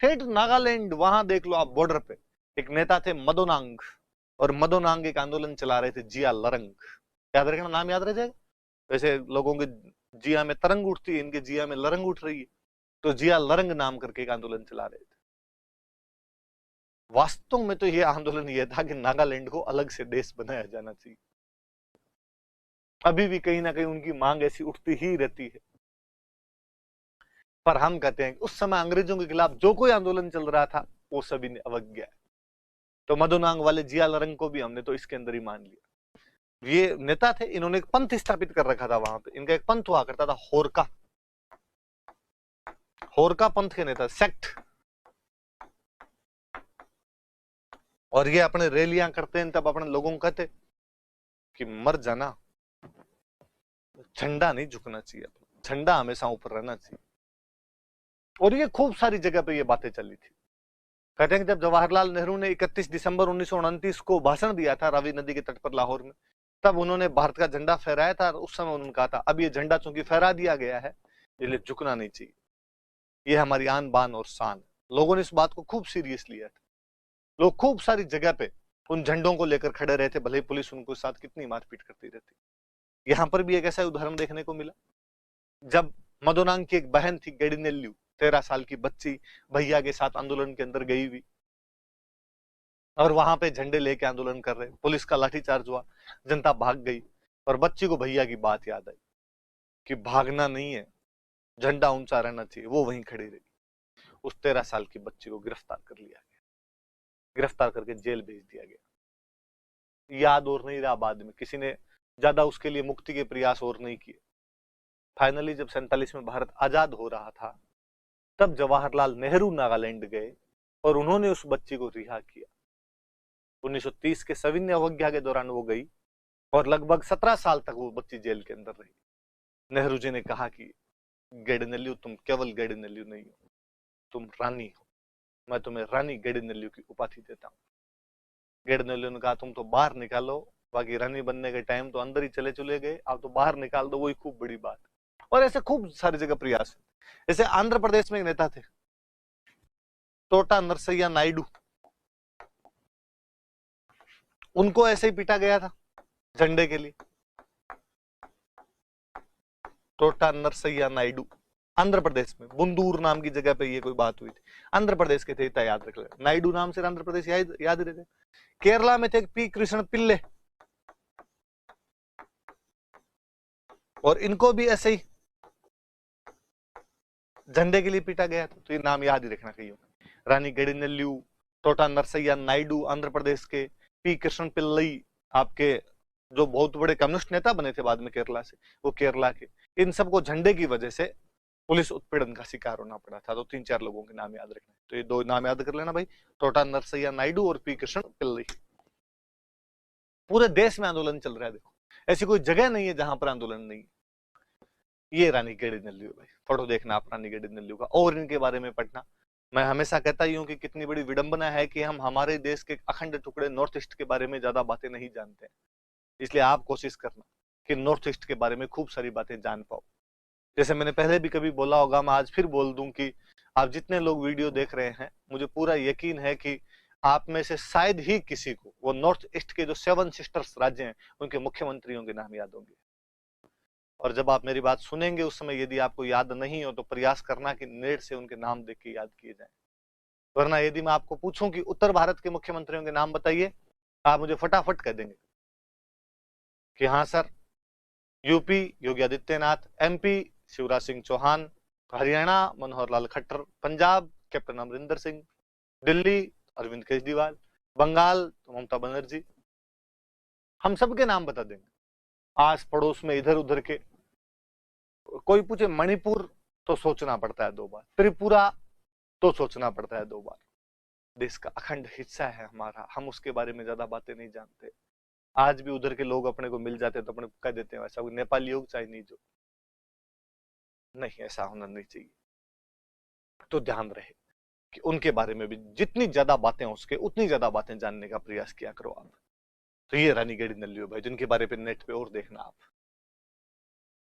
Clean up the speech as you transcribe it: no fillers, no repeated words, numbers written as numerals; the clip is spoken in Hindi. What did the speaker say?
ठेठ नागालैंड, वहां देख लो आप बॉर्डर पे एक नेता थे मदोनांग, और मदोनांग एक आंदोलन चला रहे थे जिया लरंग। याद रखना, नाम याद रह जाएगा। वैसे लोगों के जिया में तरंग उठती है, इनके जिया में लरंग उठ रही है, तो जिया लरंग नाम करके एक आंदोलन चला रहे थे। वास्तव में तो ये आंदोलन ये था कि नागालैंड को अलग से देश बनाया जाना चाहिए। अभी भी कहीं ना कहीं उनकी मांग ऐसी उठती ही रहती है। पर हम कहते हैं कि उस समय अंग्रेजों के खिलाफ जो कोई आंदोलन चल रहा था वो सभी ने अवज्ञा है। तो मदोनांग वाले जिया लरंग को भी हमने तो इसके अंदर ही मान लिया। ये नेता थे, इन्होंने एक पंथ स्थापित कर रखा था वहां पे। इनका एक पंथ हुआ करता था होरका, होरका पंथ के नेता, सेक्ट। और ये अपने रैलियां करते हैं, तब अपने लोगों को कहते कि मर जाना, झंडा नहीं झुकना चाहिए, झंडा हमेशा ऊपर रहना चाहिए। और ये खूब सारी जगह पे ये बातें चली थी। कहते हैं कि जब जवाहरलाल नेहरू ने 31 दिसंबर 1929 को भाषण दिया था रावी नदी के तट पर लाहौर में, तब उन्होंने भारत का झंडा फहराया था। उस समय उन्होंने कहा था अब ये झंडा चूंकि फहरा दिया गया है, इसलिए झुकना नहीं चाहिए, ये हमारी आन बान और शान है। लोगों ने इस बात को खूब सीरियस लिया था। लोग खूब सारी जगह पे उन झंडों को लेकर खड़े रहे थे, भले ही पुलिस उनको साथ कितनी मारपीट करती रहती। यहां पर भी एक ऐसा उदाहरण देखने को मिला, जब मदोनांग की एक बहन थी गेडिनेल्यू, 13 साल की बच्ची, भैया के साथ आंदोलन के अंदर गई हुई, और वहां पे झंडे लेके आंदोलन कर रहे, पुलिस का लाठीचार्ज हुआ, जनता भाग गई, और बच्ची को भैया की बात याद आई कि भागना नहीं है, झंडा ऊंचा रहना चाहिए। वो वहीं खड़ी रही। उस 13 साल की बच्ची को गिरफ्तार कर लिया गया, गिरफ्तार करके जेल भेज दिया गया। याद और नहीं रहा बाद में, किसी ने ज्यादा उसके लिए मुक्ति के प्रयास और नहीं किए। फाइनली जब 47 में भारत आजाद हो रहा था, तब जवाहरलाल नेहरू नागालैंड गए और उन्होंने उस बच्ची को रिहा किया। 1930 के सविनय अवज्ञा के दौरान वो गई, और लगभग 17 साल तक वो बच्ची जेल के अंदर रही। नेहरू जी ने कहा कि गेडिनेल्यू, तुम केवल गेडिनेल्यू नहीं हो, तुम रानी हो, मैं तुम्हें रानी गेडिनेल्यू की उपाधि देता हूँ। गेडिनेल्यू ने कहा तुम तो बाहर निकालो, बाकी रानी बनने के टाइम तो अंदर ही चले गए, आप तो बाहर निकाल दो, वही खूब बड़ी बात। और ऐसे खूब सारी जगह प्रयास। जैसे आंध्र प्रदेश में एक नेता थे टोटा नरसैया नायडू, उनको ऐसे ही पीटा गया था झंडे के लिए। टोटा नरसैया नायडू आंध्र प्रदेश में बुंदूर नाम की जगह पे ये कोई बात हुई थी। आंध्र प्रदेश के थे, इतना याद रख लेना, नायडू नाम से आंध्र प्रदेश याद रहते। केरला में थे पी कृष्ण पिल्ले, और इनको भी ऐसे ही झंडे के लिए पीटा गया था। तो ये नाम याद ही रखना कहीं, रानी गेडिनेल्यू, टोटा नरसैया नायडू आंध्र प्रदेश के, पी कृष्ण पिल्लई आपके जो बहुत बड़े कम्युनिस्ट नेता बने थे बाद में केरला से, वो केरला के। इन सबको झंडे की वजह से पुलिस उत्पीड़न का शिकार होना पड़ा था। तो 3-4 लोगों के नाम याद रखना, तो ये 2 नाम याद कर लेना भाई, टोटा नरसैया नायडू और पी कृष्ण पिल्लई। पूरे देश में आंदोलन चल रहा है, देखो ऐसी कोई जगह नहीं है जहां पर आंदोलन नहीं। ये रानी गेडिनेल्यू भाई, फोटो देखना आप रानी गेडिनेल्यू का, और इनके बारे में पढ़ना। मैं हमेशा कहता ही हूँ कि कितनी बड़ी विडंबना है कि हम हमारे देश के अखंड टुकड़े नॉर्थ ईस्ट के बारे में ज्यादा बातें नहीं जानते। इसलिए आप कोशिश करना कि नॉर्थ ईस्ट के बारे में खूब सारी बातें जान पाओ। जैसे मैंने पहले भी कभी बोला होगा, मैं आज फिर बोल दूं कि आप जितने लोग वीडियो देख रहे हैं, मुझे पूरा यकीन है कि आप में से शायद ही किसी को वो नॉर्थ ईस्ट के जो 7 सिस्टर्स राज्य हैं उनके मुख्यमंत्रियों के नाम याद होंगे। और जब आप मेरी बात सुनेंगे उस समय यदि आपको याद नहीं हो तो प्रयास करना कि नेट से उनके नाम देख के याद किए जाए। वरना यदि मैं आपको पूछूं कि उत्तर भारत के मुख्यमंत्रियों के नाम बताइए, आप मुझे फटाफट कह देंगे कि हाँ sir, UP Yogi Adityanath, MP Shivraj Singh Chauhan, Haryana Manohar Lal Khattar, Punjab captain Amarinder Singh, Delhi Arvind Kejriwal, Bengal Mamata Banerjee. हम सबके नाम बता देंगे। आस पड़ोस में इधर उधर के कोई पूछे मणिपुर तो सोचना पड़ता है 2 बार, त्रिपुरा तो सोचना पड़ता है 2 बार। देश का अखंड हिस्सा है हमारा, हम उसके बारे में ज्यादा बातें नहीं जानते। आज भी उधर के लोग अपने को मिल जाते हैं तो अपने कह देते हैं ऐसा, नेपाली हो चाइनीज हो, नहीं ऐसा होना नहीं चाहिए। तो ध्यान रहे कि उनके बारे में भी जितनी ज्यादा बातें हो सके उतनी ज्यादा बातें जानने का प्रयास किया करो आप। तो ये रानी गेडिनेल्यू भाई, जिनके बारे में नेट पे और देखना आप।